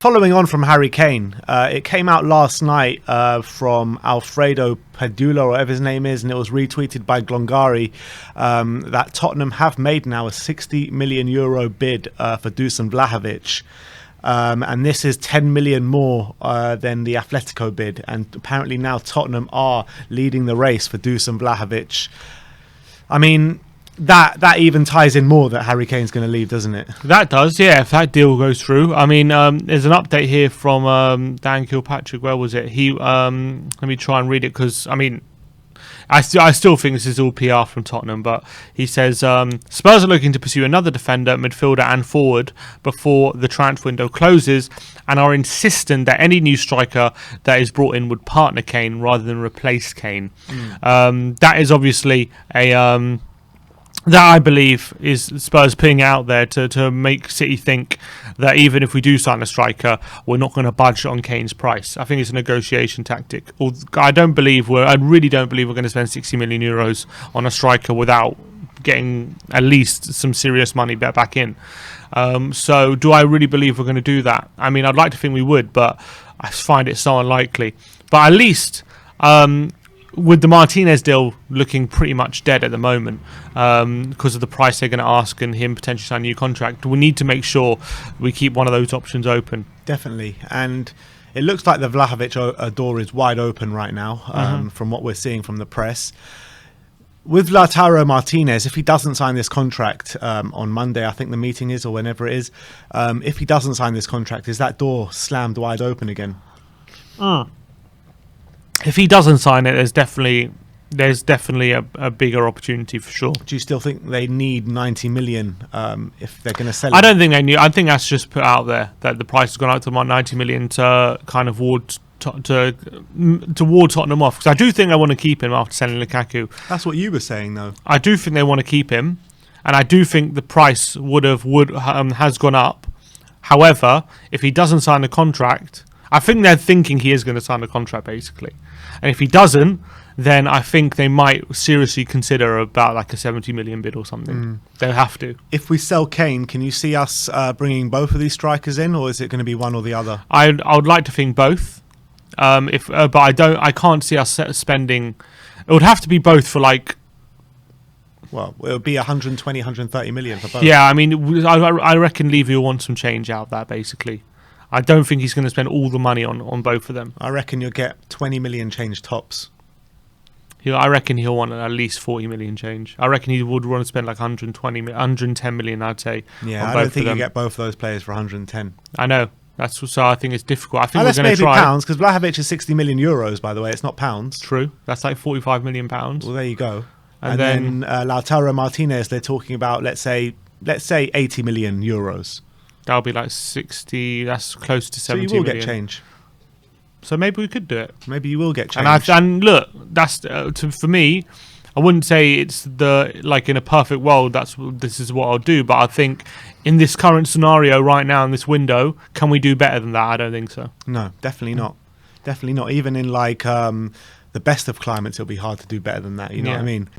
Following on from Harry Kane, it came out last night from Alfredo Padula, or whatever his name is, and it was retweeted by Glongari, that Tottenham have made now a €60 million bid for Dusan Vlahovic. And this is 10 million more than the Atletico bid. And apparently now Tottenham are leading the race for Dusan Vlahovic. I mean, that even ties in more that Harry Kane's going to leave, doesn't it? That does, yeah, if that deal goes through. I mean, there's an update here from Dan Kilpatrick. Where was it? Let me try and read it, because, I mean, I still think this is all PR from Tottenham, but he says, Spurs are looking to pursue another defender, midfielder and forward before the transfer window closes, and are insistent that any new striker that is brought in would partner Kane rather than replace Kane. That is obviously that I believe is Spurs putting out there to make City think that even if we do sign a striker, we're not going to budge on Kane's price. I think it's a negotiation tactic. I really don't believe we're going to spend 60 million euros on a striker without getting at least some serious money back in. So do I really believe we're going to do that? I mean, I'd like to think we would, but I find it so unlikely. But at least with the Martinez deal looking pretty much dead at the moment, because of the price they're going to ask and him potentially signing a new contract, we need to make sure we keep one of those options open. Definitely. And it looks like the Vlahovic door is wide open right now, from what we're seeing from the press. With Lautaro Martinez, if he doesn't sign this contract on Monday, I think the meeting is, or whenever it is, if he doesn't sign this contract, is that door slammed wide open again? If he doesn't sign it, there's definitely a bigger opportunity for sure. Do you still think they need 90 million if they're going to sell it? I don't think they need. I think that's just put out there that the price has gone out to about 90 million to kind of ward Tottenham off, because I do think they want to keep him after selling Lukaku. That's what you were saying, though. I do think they want to keep him, and I do think the price has gone up. However, if he doesn't sign the contract, I think they're thinking he is going to sign the contract basically, and if he doesn't, then I think they might seriously consider about like a 70 million bid or something. They'll have to. If we sell Kane, can you see us bringing both of these strikers in, or is it going to be one or the other? I would like to think both. But I can't see us spending. It would have to be both for like. Well, it would be 120, 130 million for both. Yeah, I mean, I reckon Levy will want some change out of that. Basically, I don't think he's going to spend all the money on both of them. I reckon you'll get 20 million change tops. I reckon he'll want at least 40 million change. I reckon he would want to spend like 110 million. I'd say. Yeah, I don't think you get both of those players for 110. I know. So I think it's difficult. I think Unless we're going to try. pounds, because Vlahovic is 60 million euros, by the way. It's not pounds. True. That's like 45 million pounds. Well, there you go. And then Lautaro Martinez, they're talking about, let's say 80 million euros. That'll be like 60. That's close to 70 million. So you will get change. So maybe we could do it. Maybe you will get change. And look, that's for me. I wouldn't say it's like in a perfect world this is what I'll do, but I think in this current scenario right now in this window, can we do better than that? I don't think so. No, definitely not. Definitely not. Even in like the best of climates, it'll be hard to do better than that. You know what I mean?